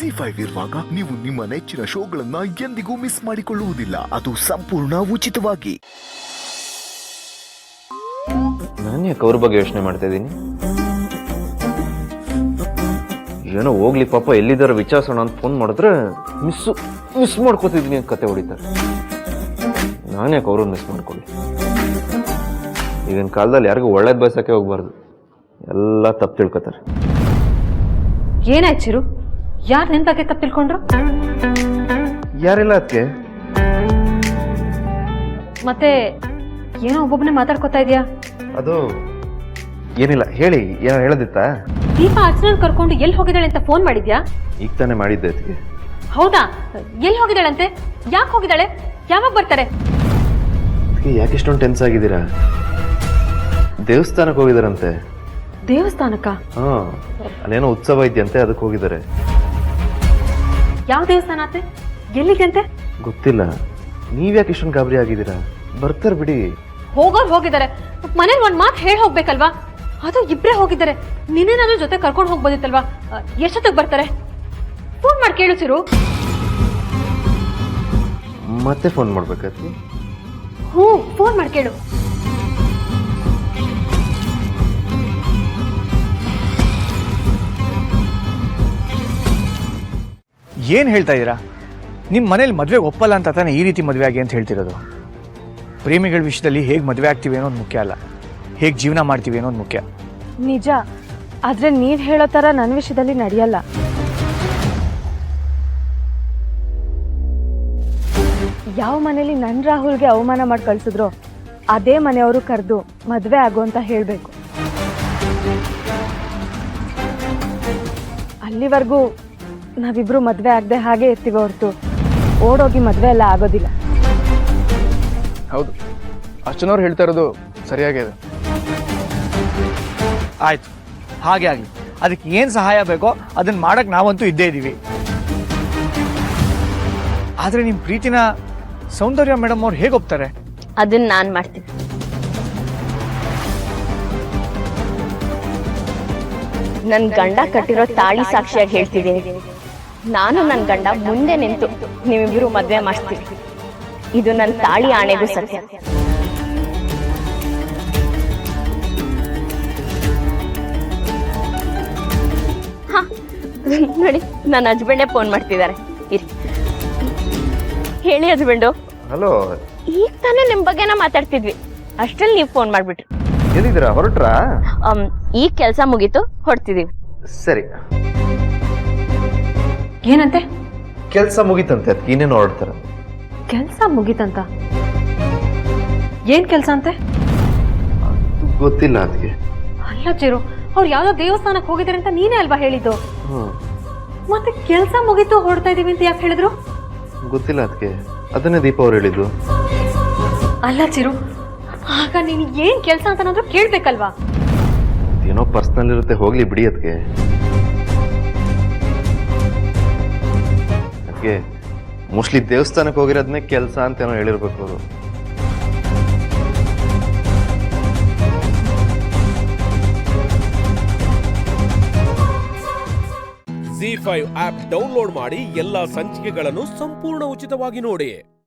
ZEE5 ಇರುವಾಗ ನೀವು ನಿಮ್ಮ ನೆಚ್ಚಿನ ಶೋಗಳನ್ನ ಎಂದಿಗೂ ಮಿಸ್ ಮಾಡಿಕೊಳ್ಳುವುದಿಲ್ಲ. ಅದು ಸಂಪೂರ್ಣ ಉಚಿತವಾಗಿ. ನಾನು ಯಾಕೆ ಅವ್ರ ಬಗ್ಗೆ ಯೋಚನೆ ಮಾಡ್ತಾ ಇದ್ದೀನಿ? ಏನೋ ಹೋಗ್ಲಿ ಪಾಪ, ಎಲ್ಲಿದ್ದಾರ ವಿಚಾರಿಸೋಣ ಅಂತ ಫೋನ್ ಮಾಡಿದ್ರೆ ಮಿಸ್ ಮಾಡ್ಕೋತಿದ್ದೀನಿ ಅಂತ ಕತೆ ಹೊಡಿತಾರೆ. ನಾನು ಯಾಕೆ ಅವ್ರನ್ನ ಮಿಸ್ ಮಾಡ್ಕೊಳ್ಳಿ? ಈಗಿನ ಕಾಲದಲ್ಲಿ ಯಾರಿಗೂ ಒಳ್ಳೇದು ಬಯಸಕ್ಕೆ ಹೋಗ್ಬಾರ್ದು, ಎಲ್ಲ ತಪ್ಪು ತಿಳ್ಕೊತಾರೆ. ಏನಾಯ್ತು ಚಿರು? ಯಾರು ನಿನ್ ಬಗ್ಗೆ ತಪ್ಪು ತಿಳ್ಕೊಂಡ್ರು? ಯಾರಿಲ್ಲ ಅದಕ್ಕೆ. ಮತ್ತೆ ಏನೋ ಒಬ್ಬೊಬ್ಬನೇ ಮಾತಾಡ್ಕೊತಾ ಇದೆಯಾ? ಅದು ಏನಿಲ್ಲ, ಹೇಳಿ. ಏನೋ ಹೇಳದಿತ್ತಾ? ದೀಪಾ ಅರ್ಚನಾ ಕರ್ಕೊಂಡು ಎಲ್ಲಿ ಹೋಗಿದ್ದಾಳೆ ಅಂತ ಫೋನ್ ಮಾಡಿದ್ಯಾ? ಈಗ ತಾನೇ ಮಾಡಿದ್ದೆ ಅದಕ್ಕೆ. ಹೌದಾ? ಎಲ್ಲಿ ಹೋಗಿದ್ದಾಳಂತೆ? ಯಾಕೆ ಹೋಗಿದ್ದಾಳೆ? ಯಾವಾಗ ಬರ್ತಾರೆ? ಯಾಕೆ ಇಷ್ಟೊಂದು ಟೆನ್ಸ್ ಆಗಿದ್ದೀರಾ? ದೇವಸ್ಥಾನಕ್ಕೆ ಹೋಗಿದಾರಂತೆ. ದೇವಸ್ಥಾನಕ್ಕ? ಹಾ, ಅಲ್ಲೇನೋ ಉತ್ಸವ ಇದೆಯಂತೆ, ಅದಕ್ಕೆ ಹೋಗಿದ್ದಾರೆ. ಯಾವ ದೇವಸ್ಥಾನ ಅಂತೆ? ಎಲ್ಲಿಗೆ ಅಂತೆ? ಗೊತ್ತಿಲ್ಲ. ನೀವ್ಯಾಕೆ ಇಷ್ಟೊಂದು ಗಾಬರಿ ಆಗಿದ್ದೀರಾ? ಬರ್ತಾರ ಬಿಡಿ. ಹೋಗಿದ್ದಾರೆ. ಮನೇಲಿ ಒಂದ್ ಮಾತು ಹೇಳಿ ಹೋಗ್ಬೇಕಲ್ವಾ? ಅದು ಇಬ್ರೇ ಹೋಗಿದ್ದಾರೆ. ನಿನ್ನೇನಾದ್ರೂ ಜೊತೆ ಕರ್ಕೊಂಡು ಹೋಗ್ಬೋದಿತ್ತಲ್ವಾ? ಎಷ್ಟೊತ್ತಿಗೆ ಬರ್ತಾರೆ? ಫೋನ್ ಮಾಡಿ ಕೇಳು ಚಿರು. ಮತ್ತೆ ಫೋನ್ ಮಾಡ್ಬೇಕಾತಿ? ಹ್ಞೂ, ಫೋನ್ ಮಾಡಿ ಕೇಳು. ಏನು ಹೇಳ್ತಾ ಇದ್ದೀರಾ? ನಿಮ್ಮ ಮನೇಲಿ ಮದುವೆಗೆ ಒಪ್ಪಲ್ಲ ಅಂತ ತಾನೇ ಈ ರೀತಿ ಮದುವೆ ಆಗಿ ಅಂತ ಹೇಳ್ತಿರೋದು? ಪ್ರೇಮಿಗಳ ವಿಷಯದಲ್ಲಿ ಹೇಗೆ ಮದುವೆ ಆಗ್ತೀವಿ ಅನ್ನೋದು ಮುಖ್ಯ ಅಲ್ಲ, ಹೇಗೆ ಜೀವನ ಮಾಡ್ತೀವಿ ಅನ್ನೋದು ಮುಖ್ಯ. ನಿಜ, ಆದರೆ ನೀವು ಹೇಳೋ ಥರ ನನ್ನ ವಿಷಯದಲ್ಲಿ ನಡೆಯಲ್ಲ. ಯಾವ ಮನೇಲಿ ನನ್ನ ರಾಹುಲ್ಗೆ ಅವಮಾನ ಮಾಡಿ ಕಳಿಸಿದ್ರು ಅದೇ ಮನೆಯವರು ಕರೆದು ಮದುವೆ ಆಗು ಅಂತ ಹೇಳಬೇಕು. ಅಲ್ಲಿವರೆಗೂ ನಾವಿಬ್ರು ಮದುವೆ ಆಗದೆ ಹಾಗೆ ಇರ್ತೀವಿ ಹೊರತು ಓಡೋಗಿ ಮದುವೆ ಎಲ್ಲ ಆಗೋದಿಲ್ಲ. ಹೌದು, ಅರ್ಚನವ್ರು ಹೇಳ್ತಾ ಇರೋದು ಸರಿಯಾಗಿದೆ. ಆಯ್ತು, ಹಾಗೆ ಆಗಲಿ. ಅದಕ್ಕೆ ಏನು ಸಹಾಯ ಬೇಕೋ ಅದನ್ನು ಮಾಡೋಕ್ಕೆ ನಾವಂತೂ ಇದ್ದೇ ಇದ್ದೀವಿ. ಆದರೆ ನಿಮ್ಮ ಪ್ರೀತಿನ ಸೌಂದರ್ಯ ಮೇಡಮ್ ಅವ್ರು ಹೇಗೆ ಒಪ್ತಾರೆ? ಅದನ್ನ ನಾನು ಮಾಡ್ತೀನಿ. ನನ್ನ ಗಂಡ ಕಟ್ಟಿರೋ ತಾಳಿ ಸಾಕ್ಷಿಯಾಗಿ ಹೇಳ್ತಿದ್ದೀನಿ, ನಾನು ನನ್ನ ಗಂಡ ಮುಂದೆ ನಿಂತು ನೀವಿಬ್ರು ಮದ್ವೆ ಮಾಡ್ತೀವಿ. ಇದು ನನ್ನ ತಾಳಿ ಆಣೆಗೂ ಸತ್ಯ. ಹಾ ನೋಡಿ, ನನ್ನ ಹಸ್ಬೆಂಡೇ ಫೋನ್ ಮಾಡ್ತಿದ್ದಾರೆ. ಇರಿ, ಹೇಳಿ ಹಸ್ಬೆಂಡು. ಹಲೋ. ಈಗ ತಾನೇ ನಿಮ್ ಬಗ್ಗೆನ ಮಾತಾಡ್ತಿದ್ವಿ, ಅಷ್ಟ್ರಲ್ಲಿ ನೀವು ಫೋನ್ ಮಾಡ್ಬಿಟ್ರಿ. ಎಲ್ಲಿದ್ದೀರಾ? ಹೊರಟ್ರಾ? ಈಗ ಕೆಲಸ ಮುಗೀತು, ಹೊರಡ್ತಿದೀವಿ. ಸರಿ. ಏನಂತೆ? ಕೆಲಸ ಮುಗೀತಂತೆ, ಅದಕ್ಕೆ ಇನ್ನೇನು ಹೊರಡ್ತಾರೆ. ಕೆಲಸ ಮುಗೀತಂತ? ಏನ್ ಕೆಲಸ ಅಂತೆ? ಗೊತ್ತಿಲ್ಲ ಅದಕ್ಕೆ. ಅಲ್ಲ ಚಿರು, ಅವ್ರು ಯಾವ್ದೋ ದೇವಸ್ಥಾನಕ್ಕೆ ಹೋಗಿದ್ದಾರೆ ಅಂತ ನೀನೇ ಅಲ್ವಾ ಹೇಳಿದ್ದು? ಮತ್ತೆ ಕೆಲಸ ಮುಗೀತು ಹೊರಡ್ತಾ ಇದೀವಿ ಅಂತ ಯಾಕೆ ಹೇಳಿದ್ರು? ಗೊತ್ತಿಲ್ಲ ಅದಕ್ಕೆ, ಅದನ್ನೇ ದೀಪ ಅವ್ರು ಹೇಳಿದ್ದು. ಅಲ್ಲ ಚಿರು, ಆಗ ನೀನು ಏನ್ ಕೆಲಸ ಅಂತ ನಾದ್ರೂ ಕೇಳ್ಬೇಕಲ್ವಾ? ಏನೋ ಪರ್ಸನಲ್ ಇರುತ್ತೆ, ಹೋಗ್ಲಿ ಬಿಡಿ. ಅದಕ್ಕೆ ಮೋಸ್ಟ್ಲಿ ದೇವಸ್ಥಾನಕ್ಕೆ ಹೋಗಿರೋದನ್ನೇ ಕೆಲಸ ಅಂತ ಏನೋ ಹೇಳಿರ್ಬೇಕು ಅವರು. ZEE5 ಆಪ್ ಡೌನ್ಲೋಡ್ ಮಾಡಿ ಎಲ್ಲಾ ಸಂಚಿಕೆಗಳನ್ನು ಸಂಪೂರ್ಣ ಉಚಿತವಾಗಿ ನೋಡಿ.